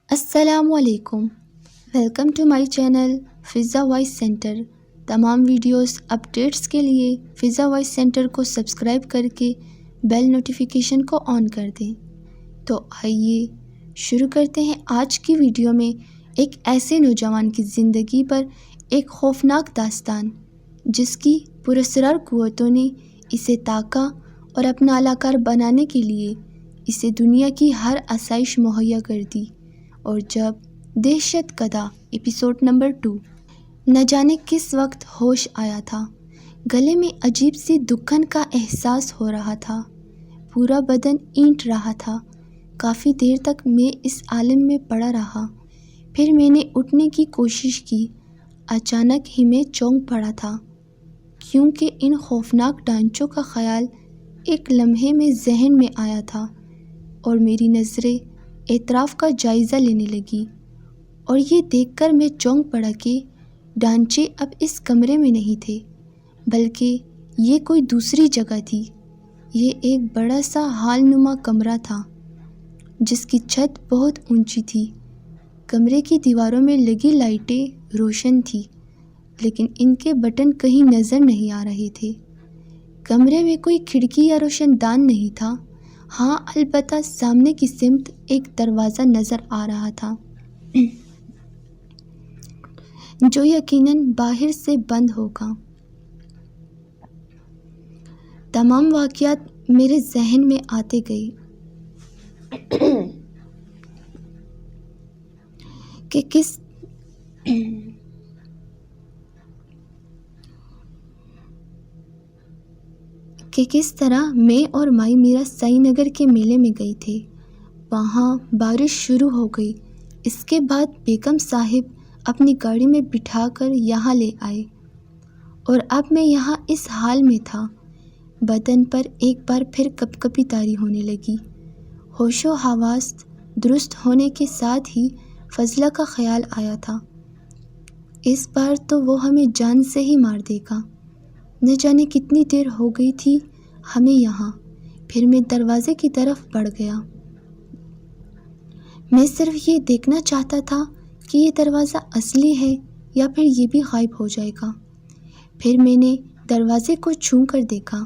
السلام علیکم، welcome to my channel فضا وائس سینٹر۔ تمام ویڈیوز اپڈیٹس کے لیے فضا وائس سینٹر کو سبسکرائب کر کے بیل نوٹیفیکیشن کو آن کر دیں۔ تو آئیے شروع کرتے ہیں آج کی ویڈیو میں ایک ایسے نوجوان کی زندگی پر ایک خوفناک داستان، جس کی پراسرار قوتوں نے اسے تاکا اور اپنا اعلیٰ بنانے کے لیے اسے دنیا کی ہر آسائش مہیا کر دی۔ اور جب دہشت کدا ایپیسوڈ نمبر 2 نہ جانے کس وقت ہوش آیا تھا، گلے میں عجیب سی دکھن کا احساس ہو رہا تھا، پورا بدن اینٹ رہا تھا۔ کافی دیر تک میں اس عالم میں پڑا رہا، پھر میں نے اٹھنے کی کوشش کی۔ اچانک ہی میں چونک پڑا تھا، کیونکہ ان خوفناک ڈھانچوں کا خیال ایک لمحے میں ذہن میں آیا تھا، اور میری نظریں اطراف کا جائزہ لینے لگی، اور یہ دیکھ کر میں چونک پڑا کہ ڈھانچے اب اس کمرے میں نہیں تھے، بلکہ یہ کوئی دوسری جگہ تھی۔ یہ ایک بڑا سا ہال نما کمرہ تھا، جس کی چھت بہت اونچی تھی۔ کمرے کی دیواروں میں لگی لائٹیں روشن تھیں، لیکن ان کے بٹن کہیں نظر نہیں آ رہے تھے۔ کمرے میں کوئی کھڑکی یا روشن دان نہیں تھا، ہاں البتہ سامنے کی سمت ایک دروازہ نظر آ رہا تھا، جو یقیناً باہر سے بند ہوگا۔ تمام واقعات میرے ذہن میں آتے گئے کہ کس طرح میں اور مائی میرا سائی نگر کے میلے میں گئے تھے۔ وہاں بارش شروع ہو گئی۔ اس کے بعد بیگم صاحب اپنی گاڑی میں بٹھا کر یہاں لے آئے، اور اب میں یہاں اس حال میں تھا۔ بدن پر ایک بار پھر کپکپی طاری ہونے لگی۔ ہوش و حواس درست ہونے کے ساتھ ہی فضلہ کا خیال آیا تھا، اس بار تو وہ ہمیں جان سے ہی مار دے گا۔ نہ جانے کتنی دیر ہو گئی تھی ہمیں یہاں۔ پھر میں دروازے کی طرف بڑھ گیا۔ میں صرف یہ دیکھنا چاہتا تھا کہ یہ دروازہ اصلی ہے یا پھر یہ بھی غائب ہو جائے گا۔ پھر میں نے دروازے کو چھو کر دیکھا،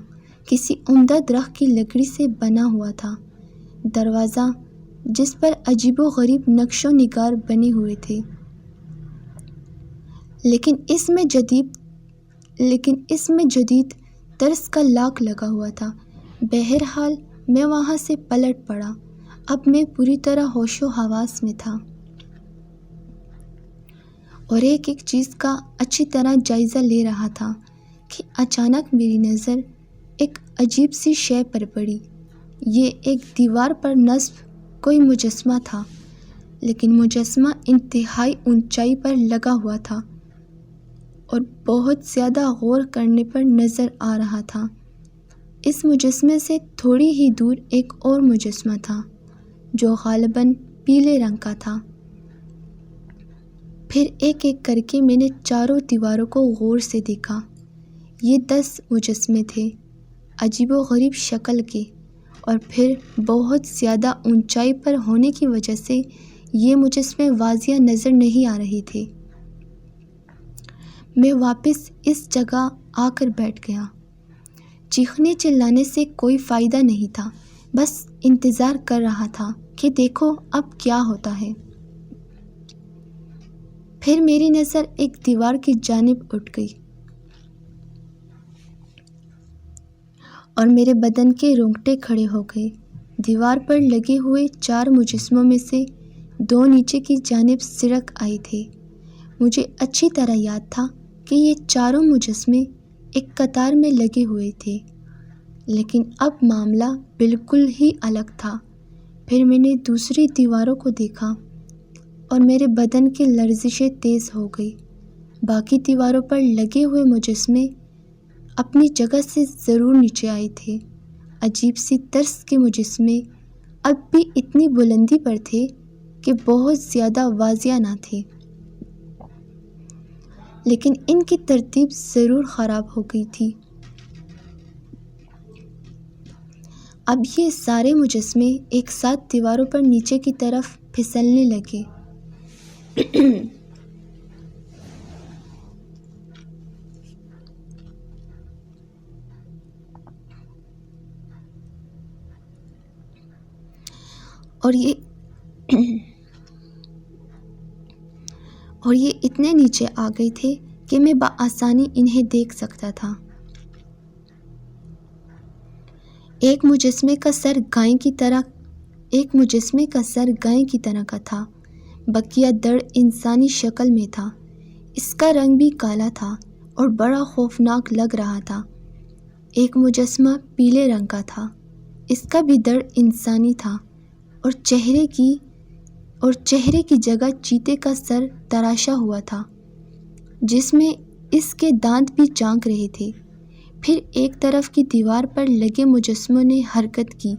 کسی عمدہ درخت کی لکڑی سے بنا ہوا تھا دروازہ، جس پر عجیب و غریب نقش و نگار بنے ہوئے تھے، لیکن اس میں جدید طرز کا لاک لگا ہوا تھا۔ بہرحال میں وہاں سے پلٹ پڑا۔ اب میں پوری طرح ہوش و حواس میں تھا، اور ایک ایک چیز کا اچھی طرح جائزہ لے رہا تھا کہ اچانک میری نظر ایک عجیب سی شے پر پڑی۔ یہ ایک دیوار پر نصب کوئی مجسمہ تھا، لیکن مجسمہ انتہائی اونچائی پر لگا ہوا تھا، اور بہت زیادہ غور کرنے پر نظر آ رہا تھا۔ اس مجسمے سے تھوڑی ہی دور ایک اور مجسمہ تھا، جو غالباً پیلے رنگ کا تھا۔ پھر ایک ایک کر کے میں نے چاروں دیواروں کو غور سے دیکھا۔ یہ 10 مجسمے تھے، عجیب و غریب شکل کے، اور پھر بہت زیادہ اونچائی پر ہونے کی وجہ سے یہ مجسمے واضح نظر نہیں آ رہے تھے۔ میں واپس اس جگہ آ کر بیٹھ گیا۔ چیخنے چلانے سے کوئی فائدہ نہیں تھا، بس انتظار کر رہا تھا کہ دیکھو اب کیا ہوتا ہے۔ پھر میری نظر ایک دیوار کی جانب اٹھ گئی، اور میرے بدن کے رونگٹے کھڑے ہو گئے۔ دیوار پر لگے ہوئے 4 مجسموں میں سے 2 نیچے کی جانب سرک آئے تھے۔ مجھے اچھی طرح یاد تھا کہ یہ چاروں مجسمے ایک قطار میں لگے ہوئے تھے، لیکن اب معاملہ بالکل ہی الگ تھا۔ پھر میں نے دوسری دیواروں کو دیکھا، اور میرے بدن کی لرزشیں تیز ہو گئی۔ باقی دیواروں پر لگے ہوئے مجسمے اپنی جگہ سے ضرور نیچے آئے تھے۔ عجیب سی طرز کے مجسمے اب بھی اتنی بلندی پر تھے کہ بہت زیادہ واضح نہ تھے، لیکن ان کی ترتیب ضرور خراب ہو گئی تھی۔ اب یہ سارے مجسمے ایک ساتھ دیواروں پر نیچے کی طرف پھسلنے لگے۔ اور یہ اتنے نیچے آ گئے تھے کہ میں بآسانی انہیں دیکھ سکتا تھا۔ ایک مجسمے کا سر گائے کی طرح کا تھا، بقیہ دڑ انسانی شکل میں تھا۔ اس کا رنگ بھی کالا تھا اور بڑا خوفناک لگ رہا تھا۔ ایک مجسمہ پیلے رنگ کا تھا، اس کا بھی دڑ انسانی تھا اور چہرے کی جگہ چیتے کا سر تراشا ہوا تھا، جس میں اس کے دانت بھی چانک رہے تھے۔ پھر ایک طرف کی دیوار پر لگے مجسموں نے حرکت کی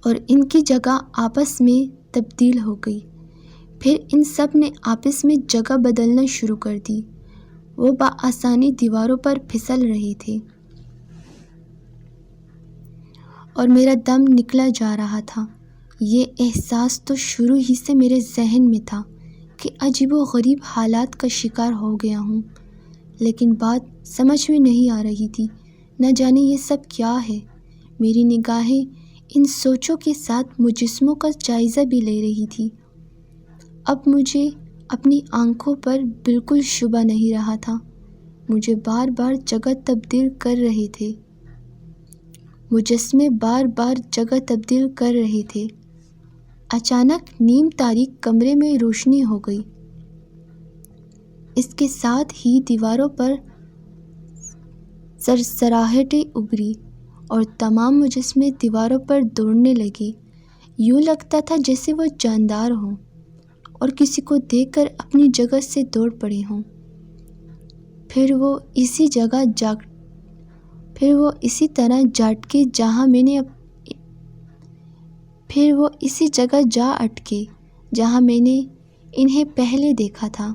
اور ان کی جگہ آپس میں تبدیل ہو گئی۔ پھر ان سب نے آپس میں جگہ بدلنا شروع کر دی۔ وہ بآسانی دیواروں پر پھسل رہے تھے اور میرا دم نکلا جا رہا تھا۔ یہ احساس تو شروع ہی سے میرے ذہن میں تھا کہ عجیب و غریب حالات کا شکار ہو گیا ہوں، لیکن بات سمجھ میں نہیں آ رہی تھی۔ نہ جانے یہ سب کیا ہے۔ میری نگاہیں ان سوچوں کے ساتھ مجسموں کا جائزہ بھی لے رہی تھی۔ اب مجھے اپنی آنکھوں پر بالکل شبہ نہیں رہا تھا۔ مجھے بار بار جگہ تبدیل کر رہے تھے۔ مجسمے بار بار جگہ تبدیل کر رہے تھے۔ اچانک نیم تاریک کمرے میں روشنی ہو گئی۔ اس کے ساتھ ہی دیواروں پر سرسراہٹیں ابھری اور تمام مجسمے دیواروں پر دوڑنے لگے۔ یوں لگتا تھا جیسے وہ جاندار ہوں اور کسی کو دیکھ کر اپنی جگہ سے دوڑ پڑے ہوں۔ پھر وہ اسی جگہ جا اٹکے جہاں میں نے انہیں پہلے دیکھا تھا۔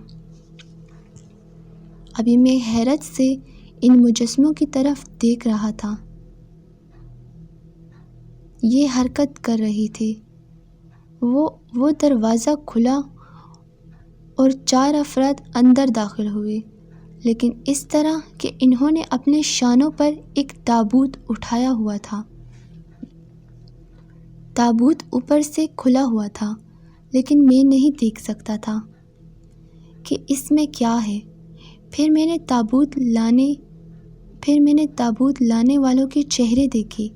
ابھی میں حیرت سے ان مجسموں کی طرف دیکھ رہا تھا۔ یہ حرکت کر رہے تھے۔ وہ دروازہ کھلا اور 4 افراد اندر داخل ہوئے، لیکن اس طرح کہ انہوں نے اپنے شانوں پر ایک تابوت اٹھایا ہوا تھا۔ تابوت اوپر سے کھلا ہوا تھا، لیکن میں نہیں دیکھ سکتا تھا کہ اس میں کیا ہے۔ پھر میں نے تابوت لانے والوں کے چہرے دیکھے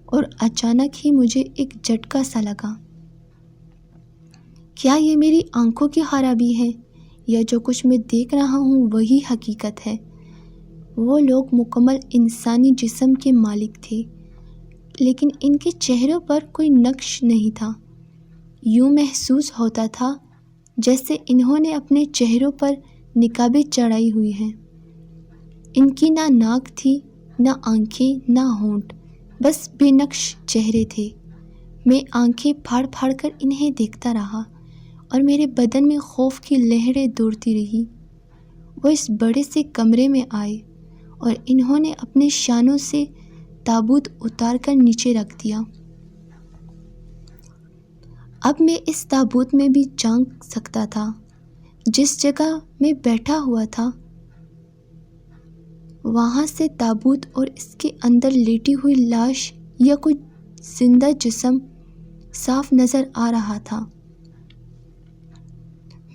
اور اچانک ہی مجھے ایک جھٹکا سا لگا۔ کیا یہ میری آنکھوں کی خرابی ہے یا جو کچھ میں دیکھ رہا ہوں وہی حقیقت ہے؟ وہ لوگ مکمل انسانی جسم کے مالک تھے، لیکن ان کے چہروں پر کوئی نقش نہیں تھا۔ یوں محسوس ہوتا تھا جیسے انہوں نے اپنے چہروں پر نقابیں چڑھائی ہوئی ہیں۔ ان کی نہ ناک تھی، نہ آنکھیں، نہ ہونٹ، بس بے نقش چہرے تھے۔ میں آنکھیں پھاڑ پھاڑ کر انہیں دیکھتا رہا اور میرے بدن میں خوف کی لہریں دوڑتی رہی۔ وہ اس بڑے سے کمرے میں آئے اور انہوں نے اپنے شانوں سے تابوت اتار کر نیچے رکھ دیا۔ اب میں اس تابوت میں بھی جھانک سکتا تھا۔ جس جگہ میں بیٹھا ہوا تھا وہاں سے تابوت اور اس کے اندر لیٹی ہوئی لاش یا کوئی زندہ جسم صاف نظر آ رہا تھا۔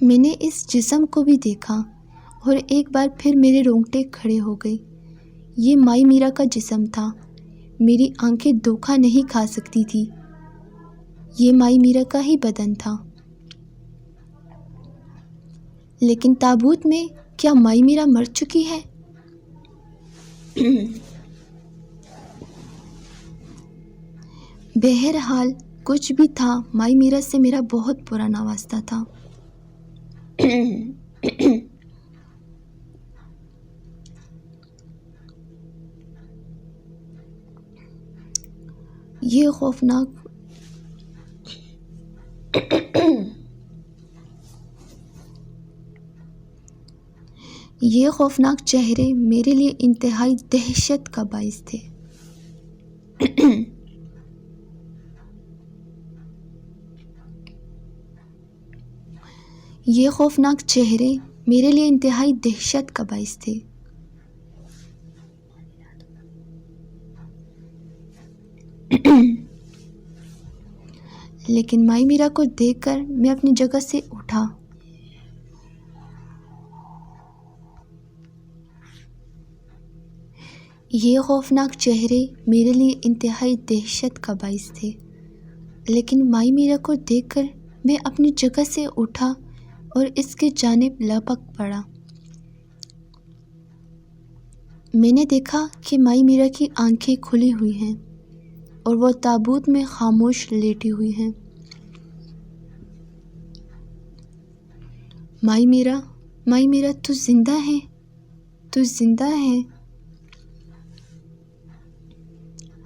میں نے اس جسم کو بھی دیکھا اور ایک بار پھر میرے رونگٹے کھڑے ہو گئے۔ یہ مائی میرا کا جسم تھا۔ میری آنکھیں دھوکہ نہیں کھا سکتی تھی۔ یہ مائی میرا کا ہی بدن تھا۔ لیکن تابوت میں کیا مائی میرا مر چکی ہے؟ بہرحال کچھ بھی تھا، مائی میرا سے میرا بہت پرانا واسطہ تھا۔ یہ خوفناک چہرے میرے لیے انتہائی دہشت کا باعث تھے۔ یہ خوفناک چہرے میرے لیے انتہائی دہشت کا باعث تھے۔ لیکن مائی میرا کو دیکھ کر میں اپنی جگہ سے اٹھا۔ یہ خوفناک چہرے میرے لیے انتہائی دہشت کا باعث تھے، لیکن مائی میرا کو دیکھ کر میں اپنی جگہ سے اٹھا اور اس کے جانب لپک پڑا۔ میں نے دیکھا کہ مائی میرا کی آنکھیں کھلی ہوئی ہیں اور وہ تابوت میں خاموش لیٹی ہوئی ہیں۔ مائی میرا تو زندہ ہے، تو زندہ ہے۔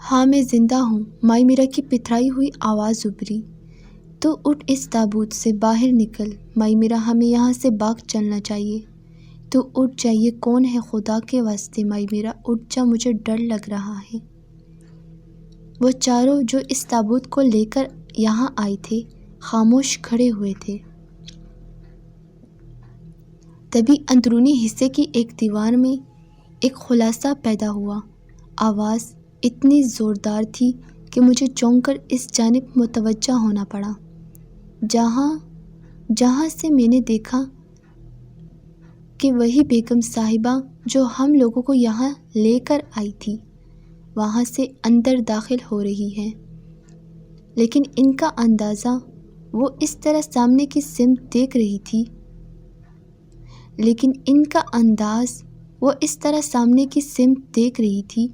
ہاں میں زندہ ہوں، مائی میرا کی پتھرائی ہوئی آواز ابھری۔ تو اٹھ اس تابوت سے باہر نکل، مائی میرا ہمیں یہاں سے بھاگ چلنا چاہیے۔ تو اٹھ جا، یہ کون ہے؟ خدا کے واسطے مائی میرا اٹھ جا، مجھے ڈر لگ رہا ہے۔ وہ چاروں جو اس تابوت کو لے کر یہاں آئے تھے خاموش کھڑے ہوئے تھے۔ تبھی اندرونی حصے کی ایک دیوار میں ایک خلاصہ پیدا ہوا۔ آواز اتنی زوردار تھی کہ مجھے چونک کر اس جانب متوجہ ہونا پڑا جہاں سے میں نے دیکھا کہ وہی بیگم صاحبہ جو ہم لوگوں کو یہاں لے کر آئی تھی وہاں سے اندر داخل ہو رہی ہے، لیکن ان کا اندازہ وہ اس طرح سامنے کی سمت دیکھ رہی تھی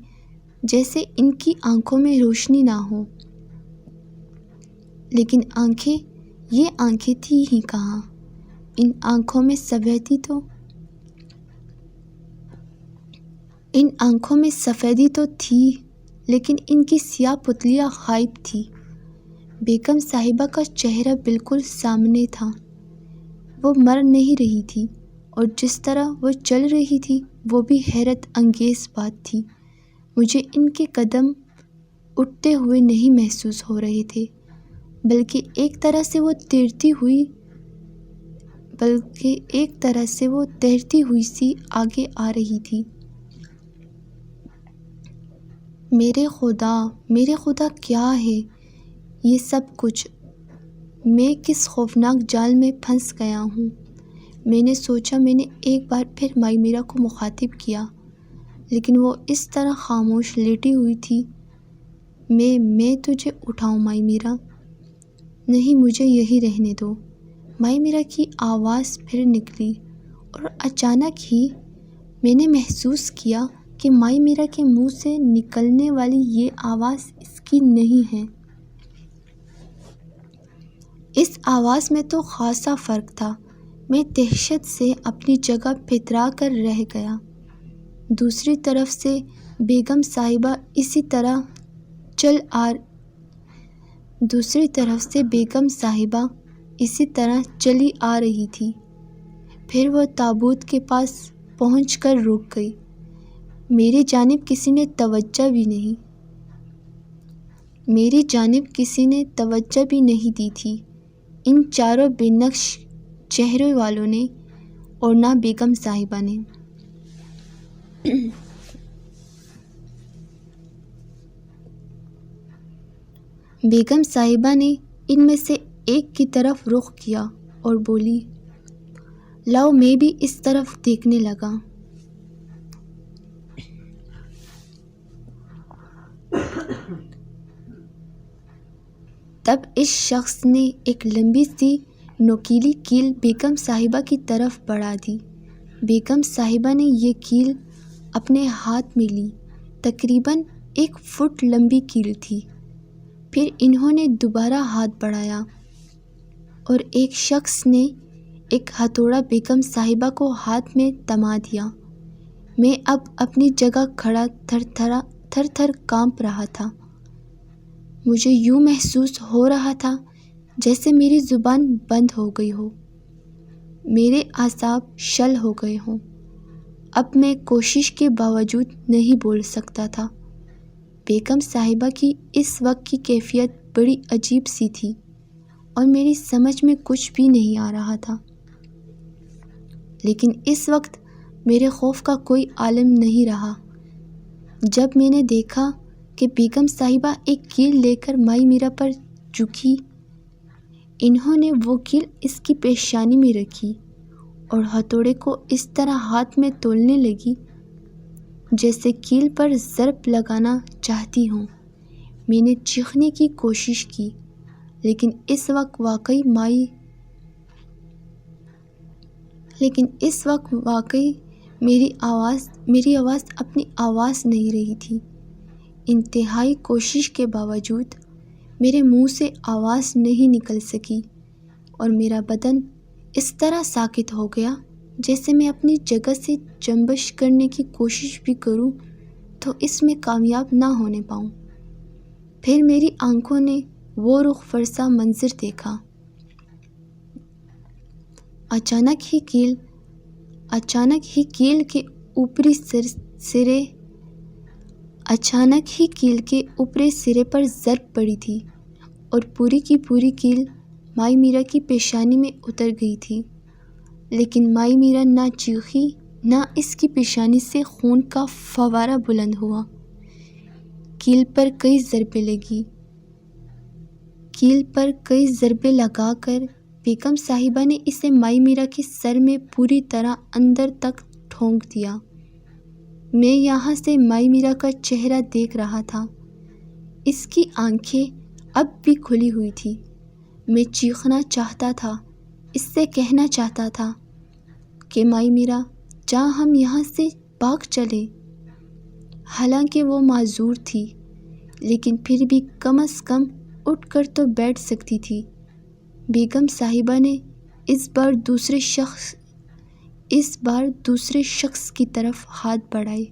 جیسے ان کی آنکھوں میں روشنی نہ ہو، لیکن یہ آنکھیں تھی ہی کہاں؟ ان آنکھوں میں سفیدی تو تھی، لیکن ان کی سیاہ پتلیاں غائب تھی۔ بیگم صاحبہ کا چہرہ بالکل سامنے تھا، وہ مر نہیں رہی تھی، اور جس طرح وہ چل رہی تھی وہ بھی حیرت انگیز بات تھی۔ مجھے ان کے قدم اٹھتے ہوئے نہیں محسوس ہو رہے تھے، بلکہ ایک طرح سے وہ تیرتی ہوئی سی آگے آ رہی تھی۔ میرے خدا کیا ہے یہ سب کچھ؟ میں کس خوفناک جال میں پھنس گیا ہوں؟ میں نے سوچا۔ میں نے ایک بار پھر مائی میرا کو مخاطب کیا، لیکن وہ اس طرح خاموش لیٹی ہوئی تھی۔ میں تجھے اٹھاؤں مائی میرا؟ نہیں، مجھے یہی رہنے دو۔ مائی میرا کی آواز پھر نکلی، اور اچانک ہی میں نے محسوس کیا کہ مائی میرا کے منہ سے نکلنے والی یہ آواز اس کی نہیں ہے۔ اس آواز میں تو خاصا فرق تھا۔ میں دہشت سے اپنی جگہ پترا کر رہ گیا۔ دوسری طرف سے بیگم صاحبہ اسی طرح چلی آ رہی تھی۔ پھر وہ تابوت کے پاس پہنچ کر رک گئی۔ میری جانب کسی نے توجہ بھی نہیں دی تھی، ان چاروں بے نقش چہرے والوں نے، اور نہ بیگم صاحبہ نے۔ بیگم صاحبہ نے ان میں سے ایک کی طرف رخ کیا اور بولی، لاؤ میں بھی اس طرف دیکھنے لگا۔ تب اس شخص نے ایک لمبی سی نوکیلی کیل بیگم صاحبہ کی طرف بڑھا دی۔ بیگم صاحبہ نے یہ کیل اپنے ہاتھ میں لی، تقریباً 1 فٹ لمبی کیل تھی۔ پھر انہوں نے دوبارہ ہاتھ بڑھایا اور ایک شخص نے ایک ہتھوڑا بیگم صاحبہ کو ہاتھ میں تما دیا۔ میں اب اپنی جگہ کھڑا تھر تھر کانپ رہا تھا۔ مجھے یوں محسوس ہو رہا تھا جیسے میری زبان بند ہو گئی ہو، میرے اعصاب شل ہو گئے ہوں۔ اب میں کوشش کے باوجود نہیں بول سکتا تھا۔ بیگم صاحبہ کی اس وقت کی کیفیت بڑی عجیب سی تھی، اور میری سمجھ میں کچھ بھی نہیں آ رہا تھا۔ لیکن اس وقت میرے خوف کا کوئی عالم نہیں رہا۔ جب میں نے دیکھا کہ بیگم صاحبہ ایک کیل لے کر مائی میرا پر جھکی، انہوں نے وہ کیل اس کی پیشانی میں رکھی اور ہتھوڑے کو اس طرح ہاتھ میں تولنے لگی جیسے کیل پر ضرب لگانا چاہتی ہوں۔ میں نے چیخنے کی کوشش کی، لیکن اس وقت واقعی میری آواز اپنی آواز نہیں رہی تھی۔ انتہائی کوشش کے باوجود میرے منہ سے آواز نہیں نکل سکی اور میرا بدن اس طرح ساکت ہو گیا جیسے میں اپنی جگہ سے جنبش کرنے کی کوشش بھی کروں تو اس میں کامیاب نہ ہونے پاؤں۔ پھر میری آنکھوں نے وہ رخ فرسا منظر دیکھا۔ اچانک ہی کیل کے اوپری سرے پر ضرب پڑی تھی اور پوری کی پوری کیل مائی میرا کی پیشانی میں اتر گئی تھی، لیکن مائی میرا نہ چیخی نہ اس کی پیشانی سے خون کا فوارہ بلند ہوا۔ کیل پر کئی ضربے لگا کر بیگم صاحبہ نے اسے مائی میرا کے سر میں پوری طرح اندر تک ٹھونک دیا۔ میں یہاں سے مائی میرا کا چہرہ دیکھ رہا تھا۔ اس کی آنکھیں اب بھی کھلی ہوئی تھی۔ میں چیخنا چاہتا تھا، اس سے کہنا چاہتا تھا کہ مائی میرا جا، ہم یہاں سے بھاگ چلیں۔ حالانکہ وہ معذور تھی، لیکن پھر بھی کم از کم اٹھ کر تو بیٹھ سکتی تھی۔ بیگم صاحبہ نے اس بار دوسرے شخص کی طرف ہاتھ بڑھائے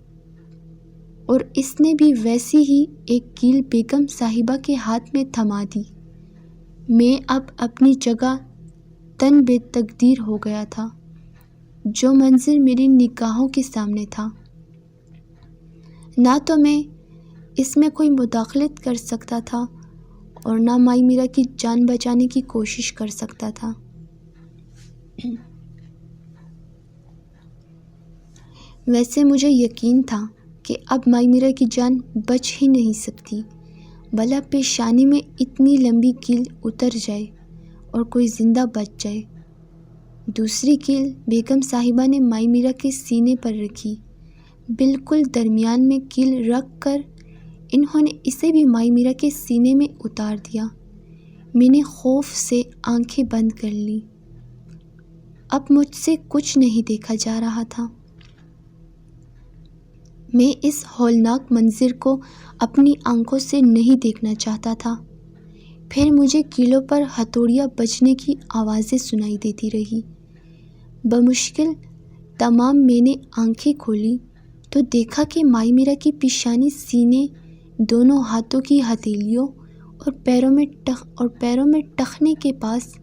اور اس نے بھی ویسی ہی ایک کیل بیگم صاحبہ کے ہاتھ میں تھما دی۔ میں اب اپنی جگہ تن بے تقدیر ہو گیا تھا۔ جو منظر میری نگاہوں کے سامنے تھا، نہ تو میں اس میں کوئی مداخلت کر سکتا تھا اور نہ مائی میرا کی جان بچانے کی کوشش کر سکتا تھا۔ ویسے مجھے یقین تھا کہ اب مائی میرا کی جان بچ ہی نہیں سکتی، بھلا پیشانی میں اتنی لمبی کیل اتر جائے اور کوئی زندہ بچ جائے۔ دوسری کیل بیگم صاحبہ نے مائی میرا کے سینے پر رکھی۔ بالکل درمیان میں کیل رکھ کر انہوں نے اسے بھی مائی میرا کے سینے میں اتار دیا۔ میں نے خوف سے آنکھیں بند کر لیں۔ اب مجھ سے کچھ نہیں دیکھا جا رہا تھا۔ میں اس ہولناک منظر کو اپنی آنکھوں سے نہیں دیکھنا چاہتا تھا۔ پھر مجھے کیلوں پر ہتھوڑیاں بجنے کی آوازیں سنائی دیتی رہی۔ بمشکل تمام میں نے آنکھیں کھولی تو دیکھا کہ مائی میرا کی پیشانی، سینے، دونوں ہاتھوں کی ہتھیلیوں اور پیروں میں ٹخنے کے پاس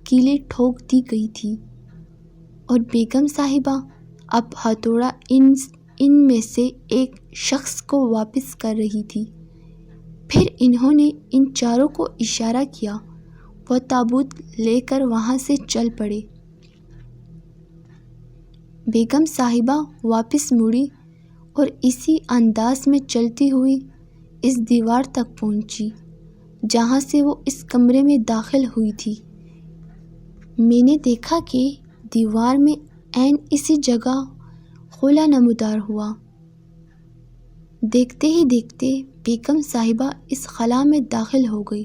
کیلیں ٹھوک دی گئی تھی اور بیگم صاحبہ اب ہتھوڑا ان میں سے ایک شخص کو واپس کر رہی تھی۔ پھر انہوں نے ان چاروں کو اشارہ کیا، وہ تابوت لے کر وہاں سے چل پڑے۔ بیگم صاحبہ واپس مڑی اور اسی انداز میں چلتی ہوئی اس دیوار تک پہنچی جہاں سے وہ اس کمرے میں داخل ہوئی تھی۔ میں نے دیکھا کہ دیوار میں عین اسی جگہ خلا نمودار ہوا۔ دیکھتے ہی دیکھتے بیگم صاحبہ اس خلا میں داخل ہو گئی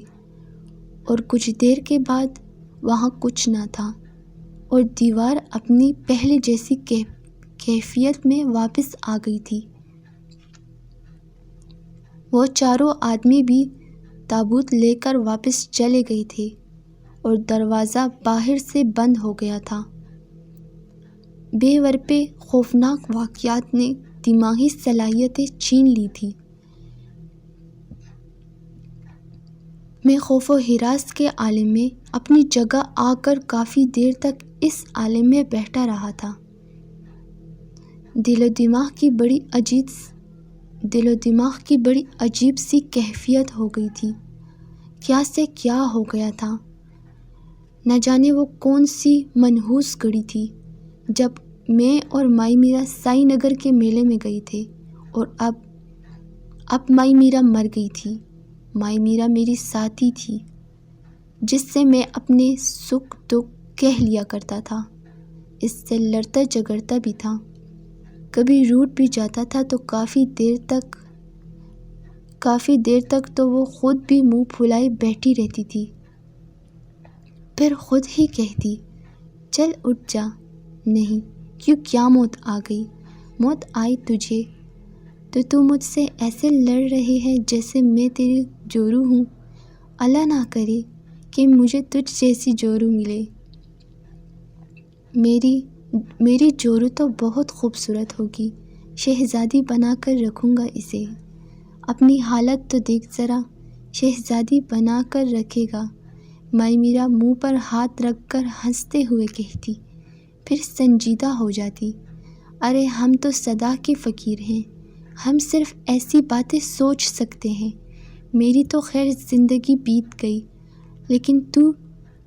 اور کچھ دیر کے بعد وہاں کچھ نہ تھا اور دیوار اپنی پہلے جیسی کیفیت میں واپس آ گئی تھی۔ وہ چاروں آدمی بھی تابوت لے کر واپس چلے گئے تھے اور دروازہ باہر سے بند ہو گیا تھا۔ بے ورپے خوفناک واقعات نے دماغی صلاحیتیں چھین لی تھیں۔ میں خوف و ہراس کے عالم میں اپنی جگہ آ کر کافی دیر تک اس عالم میں بیٹھا رہا تھا۔ دل و دماغ کی بڑی عجیب سی کیفیت ہو گئی تھی۔ کیا سے کیا ہو گیا تھا، نہ جانے وہ کون سی منحوس گھڑی تھی جب میں اور مائی میرا سائی نگر کے میلے میں گئے تھے اور اب مائی میرا مر گئی تھی۔ مائی میرا میری ساتھی تھی جس سے میں اپنے سکھ دکھ کہہ لیا کرتا تھا، اس سے لڑتا جھگڑتا بھی تھا، کبھی روٹ بھی جاتا تھا تو کافی دیر تک تو وہ خود بھی منہ پھلائے بیٹھی رہتی تھی، پھر خود ہی کہتی چل اٹھ جا۔ نہیں، کیوں، کیا موت آ گئی؟ موت آئی تجھے تو مجھ سے ایسے لڑ رہے ہے جیسے میں تیری جورو ہوں۔ اللہ نہ کرے کہ مجھے تجھ جیسی جورو ملے۔ میری جورو تو بہت خوبصورت ہوگی، شہزادی بنا کر رکھوں گا اسے۔ اپنی حالت تو دیکھ ذرا، شہزادی بنا کر رکھے گا۔ مائی میرا منہ پر ہاتھ رکھ کر ہنستے ہوئے کہتی، پھر سنجیدہ ہو جاتی، ارے ہم تو صدا کے فقیر ہیں، ہم صرف ایسی باتیں سوچ سکتے ہیں۔ میری تو خیر زندگی بیت گئی، لیکن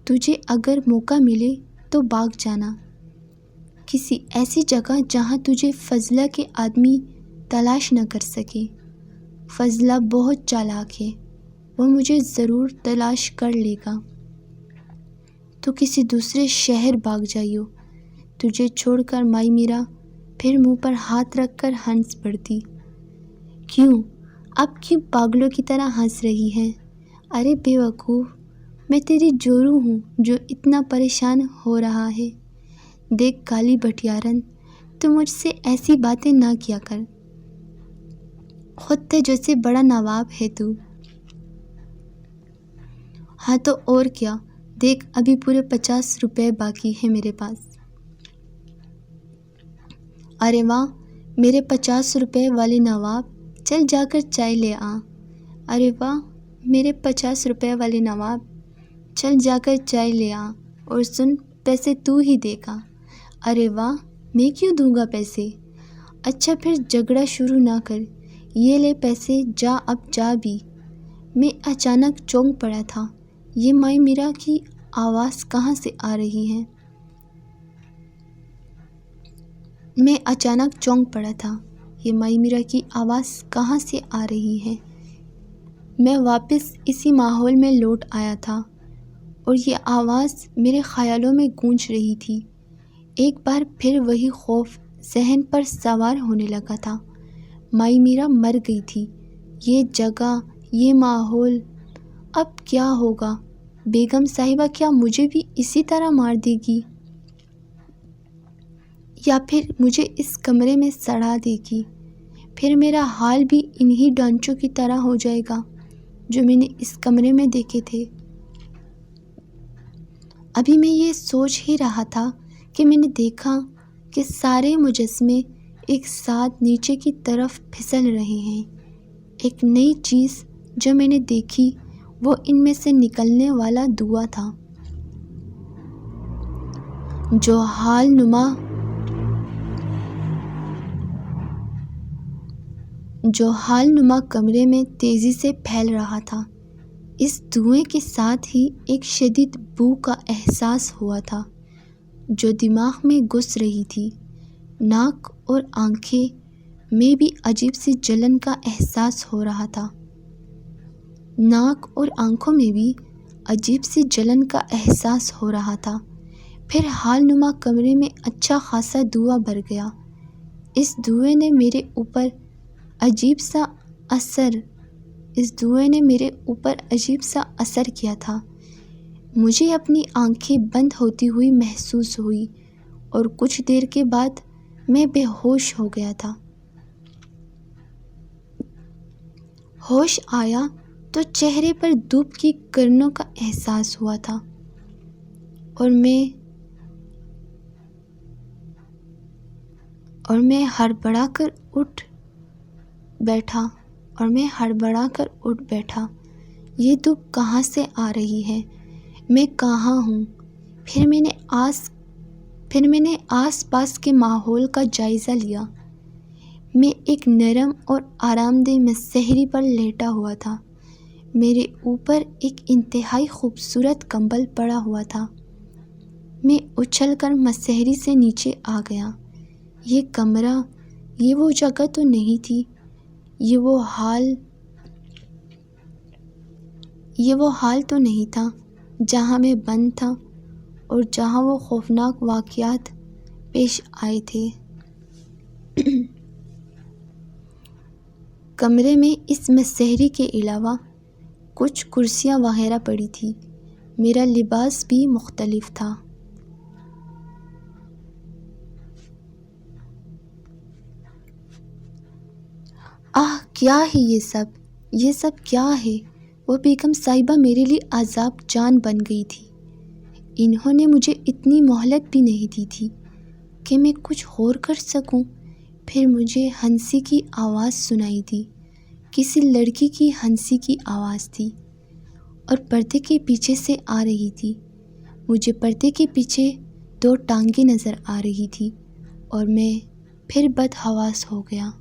تجھے اگر موقع ملے تو بھاگ جانا کسی ایسی جگہ جہاں تجھے فضلہ کے آدمی تلاش نہ کر سکے۔ فضلہ بہت چالاک ہے، وہ مجھے ضرور تلاش کر لے گا۔ تو کسی دوسرے شہر بھاگ جائیو۔ تجھے چھوڑ کر مائی میرا پھر منہ پر ہاتھ رکھ کر ہنس پڑتی۔ کیوں، اب کیوں پاگلوں کی طرح ہنس رہی ہے؟ ارے بے وقوف، میں تیری جورو ہوں جو اتنا پریشان ہو رہا ہے۔ دیکھ کالی بٹیارن، تو مجھ سے ایسی باتیں نہ کیا کر، خود جیسے بڑا نواب ہے تو۔ ہاں تو اور کیا، دیکھ ابھی پورے 50 روپے باقی ہے میرے پاس۔ ارے واہ میرے 50 روپے والے نواب، چل جا کر چائے لے آ۔ ارے واہ میرے 50 روپے والے نواب، چل جا کر چائے لے آ، اور سن پیسے تو ہی دے گا۔ ارے واہ میں کیوں دوں گا پیسے؟ اچھا پھر جھگڑا شروع نہ کر، یہ لے پیسے، جا اب جا بھی۔ میں اچانک چونک پڑا تھا، یہ مائی میرا کی آواز کہاں سے آ رہی ہے؟ میں واپس اسی ماحول میں لوٹ آیا تھا اور یہ آواز میرے خیالوں میں گونج رہی تھی۔ ایک بار پھر وہی خوف ذہن پر سوار ہونے لگا تھا۔ مائی میرا مر گئی تھی، یہ جگہ، یہ ماحول، اب کیا ہوگا؟ بیگم صاحبہ کیا مجھے بھی اسی طرح مار دے گی؟ یا پھر مجھے اس کمرے میں سڑا دے گی؟ پھر میرا حال بھی انہی ڈانچوں کی طرح ہو جائے گا جو میں نے اس کمرے میں دیکھے تھے۔ ابھی میں یہ سوچ ہی رہا تھا کہ میں نے دیکھا کہ سارے مجسمے ایک ساتھ نیچے کی طرف پھسل رہے ہیں۔ ایک نئی چیز جو میں نے دیکھی وہ ان میں سے نکلنے والا دھواں تھا جو حال نما کمرے میں تیزی سے پھیل رہا تھا۔ اس دھوئیں کے ساتھ ہی ایک شدید بو کا احساس ہوا تھا جو دماغ میں گھس رہی تھی۔ ناک اور آنکھیں میں بھی عجیب سی جلن کا احساس ہو رہا تھا۔ ناک اور آنکھوں میں بھی عجیب سی جلن کا احساس ہو رہا تھا۔ پھر حال نما کمرے میں اچھا خاصا دھواں بھر گیا۔ اس دھوئیں نے میرے اوپر عجیب سا اثر کیا تھا۔ مجھے اپنی آنکھیں بند ہوتی ہوئی محسوس ہوئی اور کچھ دیر کے بعد میں بے ہوش ہو گیا تھا۔ ہوش آیا تو چہرے پر دھوپ کی کرنوں کا احساس ہوا تھا اور میں ہڑبڑا کر اٹھ بیٹھا۔ یہ دھوپ کہاں سے آ رہی ہے؟ میں کہاں ہوں؟ پھر میں نے آس پاس کے ماحول کا جائزہ لیا۔ میں ایک نرم اور آرام دہ مسہری پر لیٹا ہوا تھا۔ میرے اوپر ایک انتہائی خوبصورت کمبل پڑا ہوا تھا۔ میں اچھل کر مسہری سے نیچے آ گیا۔ یہ کمرہ، یہ وہ جگہ تو نہیں تھی، یہ وہ حال تو نہیں تھا جہاں میں بند تھا اور جہاں وہ خوفناک واقعات پیش آئے تھے۔ کمرے میں اس مسحری کے علاوہ کچھ کرسیاں وغیرہ پڑی تھی۔ میرا لباس بھی مختلف تھا۔ کیا ہے یہ سب کیا ہے؟ وہ بیگم صاحبہ میرے لیے عذاب جان بن گئی تھی۔ انہوں نے مجھے اتنی مہلت بھی نہیں دی تھی کہ میں کچھ غور کر سکوں۔ پھر مجھے ہنسی کی آواز سنائی دی۔ کسی لڑکی کی ہنسی کی آواز تھی اور پردے کے پیچھے سے آ رہی تھی۔ مجھے پردے کے پیچھے 2 ٹانگیں نظر آ رہی تھی اور میں پھر بدحواس ہو گیا۔